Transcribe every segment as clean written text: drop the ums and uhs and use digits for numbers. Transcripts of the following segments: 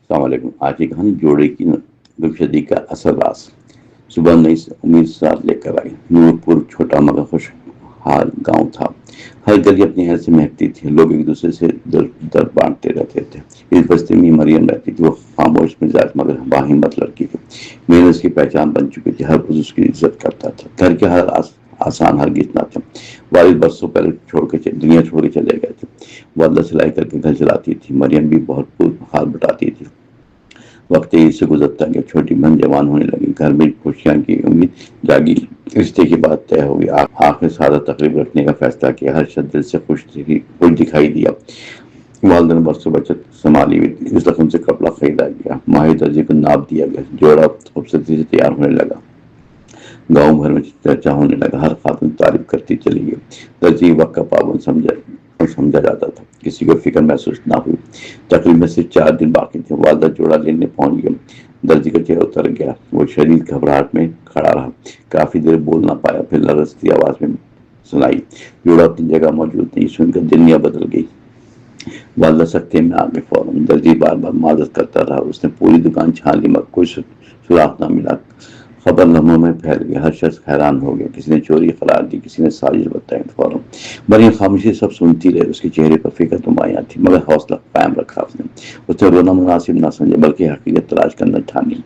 السلام علیکم۔ آج کی کہانی جوڑے کی گمشدگی کا اصل راز۔ صبح نئی امید ساتھ لے کر آئی۔ نور پور چھوٹا مگر خوشحال گاؤں تھا۔ ہر گلی اپنی حیثیت سے مہکتی تھی، لوگ ایک دوسرے سے در بانٹتے رہتے تھے۔ اس بستی میں مریم رہتی تھی، وہ خاموش مزاج مگر باہمت لڑکی تھی۔ محنت اس کی پہچان بن چکی تھی، ہر کوئی اس کی عزت کرتا تھا۔ گھر کے ہر آسان ہرگز نہ تھا۔ والد برسوں پہلے دنیا چھوڑ کے چلے گئے تھے۔ والدہ سلائی کر کے گھر چلاتی تھی، مریم بھی بہت حال بٹاتی تھی۔ وقت تیزی سے گزرتا گیا، چھوٹی بہن جوان ہونے لگی، گھر میں خوشیاں کی امید جاگی، رشتے کی بات طے ہو گئی۔ آخر سادہ تقریب رکھنے کا فیصلہ کیا، ہر شخص دل سے خوش دکھائی دیا۔ والدہ نے برسوں بچت سنبھالی ہوئی تھی، اس رقم سے کپڑا خریدا گیا، ماہر درزی کو ناپ دیا گیا، جوڑا خوبصورتی سے تیار ہونے لگا۔ گاؤں بھر میں چرچا ہونے لگا، ہر خاتون تعریف کرتی چلی گئی۔ درزی وقت کا پابند سمجھا جاتا تھا، کسی کو فکر محسوس نہ ہوئی۔ تقریب میں صرف 4 دن باقی تھے، والدہ جوڑا لینے پہنچ گئی۔ درزی کا چہرہ اتر گیا، وہ شدید گھبراہٹ میں کھڑا رہا، کافی دیر بول نہ پایا، پھر لرزتی آواز میں سنائی، جوڑا اپنی جگہ موجود نہیں۔ سن کر دنیا بدل گئی۔ والدہ سکتے میں آ گئی۔ فوراً درزی بار بار معذرت کرتا رہا، اس نے پوری دکان چھان لی مگر کوئی سراغ نہ ملا۔ خبر لمحوں میں پھیل گئی، ہر شخص حیران ہو گیا، کسی نے چوری قرار دی، کسی نے سازش بتائی۔ فوراً مریم خاموشی سب سنتی رہی، اس کے چہرے پر فکر نمایاں تھی مگر حوصلہ قائم رکھا۔ اس نے رونا مناسب نہ سمجھا بلکہ حقیقت تلاش کرنا ٹھانی۔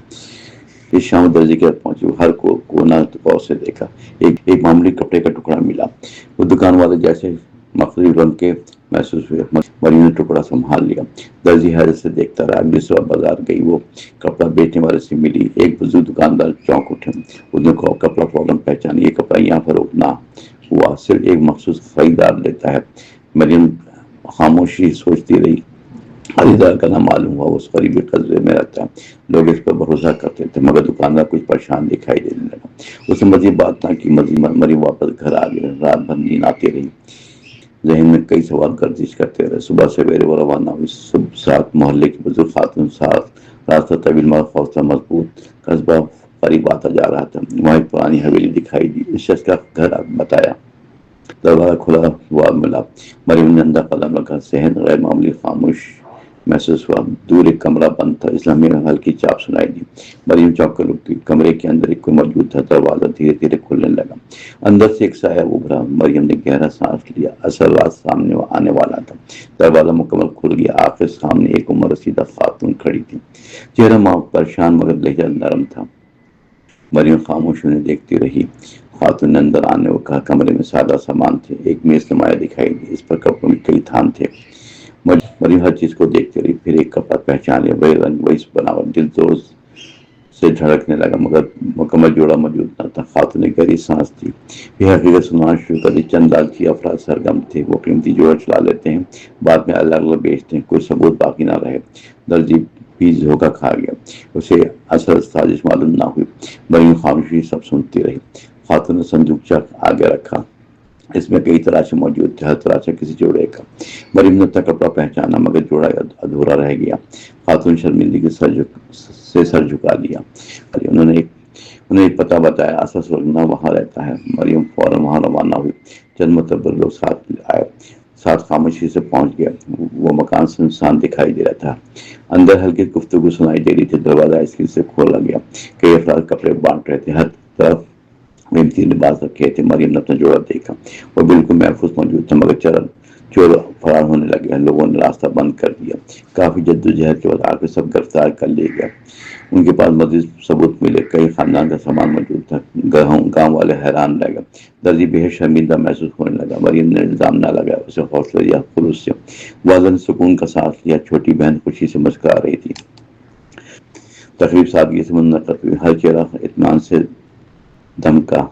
اس شام درزی کے گھر پہنچی، ہر کونا غور سے دیکھا، ایک معمولی کپڑے کا ٹکڑا ملا۔ وہ دکان والے جیسے مختلف رنگ کے محسوس ہوئے۔ مریم نے ٹکڑا سنبھال لیا، درزی حیرت سے دیکھتا رہا۔ اگلی صبح بازار گئی، وہ کپڑا بیچنے والے سے ملی، ایک بزرگ دکاندار چونک اٹھے، اس نے کپڑا فوراً پہچانا، یہ کپڑا یہاں فروخت نہ ہوا، صرف ایک مخصوص خریدار لیتا ہے۔ مریم خاموشی سوچتی رہی، خریدار کا نام معلوم ہوا، اس قریبی قصبے میں رہتا ہے، لوگ اس پر بھروسہ کرتے تھے مگر دکاندار کچھ پریشان دکھائی دینے لگا۔ اس نے مزید بات نہ کی، مریم واپس گھر آ گئی، رات بھر نیند آتی رہی، ذہن میں کئی سوال گردش کرتے رہے۔ صبح سویرے وہ روانہ ہوئی، ساتھ محلے کی بزرگ خاتون، ساتھ راستہ طویل مگر حوصلہ مضبوط۔ قصبہ قریب آتا جا رہا تھا، وہاں ایک پرانی حویلی دکھائی دی، اس شخص کا گھر بتایا۔ دروازہ کھلا ہوا ملا، مریم نے اندر قدم رکھا، صحن غیر معمولی خاموش محسوس ہوا، دور ایک کمرہ بند تھا، اس لمحے میں ہلکی چاپ سنائی دی۔ مریم چونک کر رک گئی، کمرے کے اندر ایک کوئی موجود تھا، دروازہ دھیرے دھیرے کھلنے لگا، اندر سے ایک سایہ ابھرا۔ مریم نے گہرا سانس لیا، اصل راز سامنے آنے والا تھا۔ دروازہ مکمل کھل گیا، آخر سامنے ایک عمر رسیدہ خاتون کھڑی تھی، چہرہ پریشان مگر لہجہ نرم تھا۔ مریم خاموش انہیں دیکھتی رہی۔ خاتون نے اندر آنے کو کہا، کمرے میں سادہ سامان تھے، ایک میز نمایاں دکھائی دی، اس پر کپڑوں کے کئی تھان تھے۔ مریم ہر چیز کو دیکھتی رہی، پھر ایک کپڑا پہچان لیا، وہی رنگ، وہی بناوٹ، دل زور سے دھڑکنے لگا مگر مکمل جوڑا موجود نہ تھا۔ خاتون نے گہری سانس لی، یہ حقیقت سنانا شروع کر دی، چند لالچی افراد سرگرم تھے، وہ قیمتی جوڑا چلا لیتے ہیں، بعد میں الگ الگ بیچتے ہیں، کوئی ثبوت باقی نہ رہے۔ درزی بھی دھوکہ کھا گیا، اسے اصل سازش معلوم نہ ہوئی۔ مریم خاموشی سب سنتی رہی۔ خاتون نے صندوقچہ آگے رکھا، اس میں کئی تراشے موجود تھے، ہر تراشا کسی جوڑے کا۔ مریم نے اپنا کپڑا پہچانا مگر جوڑا ادھورا رہ گیا۔ خاتون شرمندگی سے سر جھکا لیا۔ انہوں نے ایک پتہ بتایا، اصل سلگنا وہاں رہتا ہے۔ مریم فوراً وہاں روانہ ہوئی، چند معتبر لوگ ساتھ آئے، ساتھ خاموشی سے پہنچ گیا۔ وہ مکان سنسان دکھائی دے رہا تھا، اندر ہلکی گفتگو سنائی دے رہی تھی، دروازہ اسکری سے کھولا گیا، کئی افراد کپڑے بانٹ رہے تھے، ہر طرف قیمتی لباس رکھے تھے۔ مریم نے اپنا جوڑا دیکھا، وہ بالکل محفوظ موجود تھا مگر چور فرار ہونے لگے، لوگوں نے راستہ بند کر دیا۔ کافی جدوجہد کے بعد آخر سب گرفتار کر لیے گئے۔ ان کے پاس مزید ثبوت ملے، کئی خاندان کا سامان موجود تھا۔ گاؤں والے حیران رہ گئے، درزی بے شرمندہ محسوس ہونے لگا۔ مریم نے الزام نہ لگایا، اسے حوصلہ دیا، خلوص سے۔ والدہ نے سکون کا سانس لیا، چھوٹی بہن خوشی سے مسکرا رہی تھی۔ تقریب سادگی سے منعقد ہوئی، ہر چہرہ اطمینان سے دمکا۔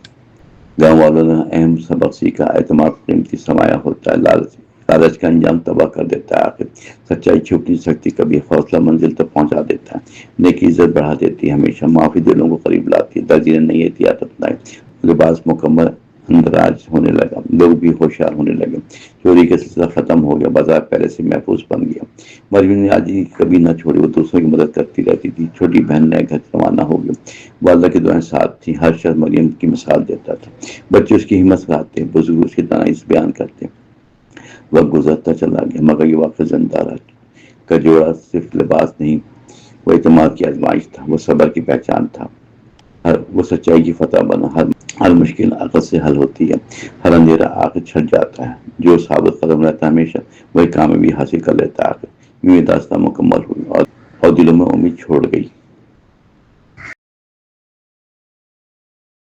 گاؤں والوں نے اہم سبق سیکھا، اعتماد قیمتی سرمایہ ہوتا ہے، لالچ کا انجام تباہ کر دیتا ہے۔ آخر سچائی چھپ نہیں سکتی، کبھی حوصلہ منزل تک پہنچا دیتا ہے، نیکی عزت بڑھا دیتی ہے، ہمیشہ معافی دلوں کو قریب لاتی ہے۔ درزی نے نئی احتیاط اپنائی، لباس مکمل اندراج ہونے لگا، لوگ بھی ہوشیار ہونے لگے، چوری کا سلسلہ ختم ہو گیا، بازار پہلے سے محفوظ بن گیا۔ مریم نے آج کبھی نہ چھوڑی، وہ دوسروں کی مدد کرتی رہتی تھی۔ چھوٹی بہن نئے گھر روانہ ہو گئی، والدہ کی دعائیں ساتھ تھیں، ہر شخص مریم کی مثال دیتا تھا، بچے اس کی ہمت سراہتے، بزرگ اس کی دانائی بیان کرتے۔ وقت گزرتا چلا گیا مگر یہ واقعہ زندہ رہا، کا جوڑا صرف لباس نہیں وہ اعتماد کی آزمائش تھا، وہ صبر کی پہچان تھا، وہ سچائی کی فتح بنا۔ ہر مشکل عقل سے حل ہوتی ہے، ہر اندھیرا آخر چھٹ جاتا ہے، جو ثابت قدم رہتا ہے ہمیشہ وہی کامیابی حاصل کر لیتا ہے۔ آخر یہ داستان مکمل ہوئی اور دلوں میں امید چھوڑ گئی۔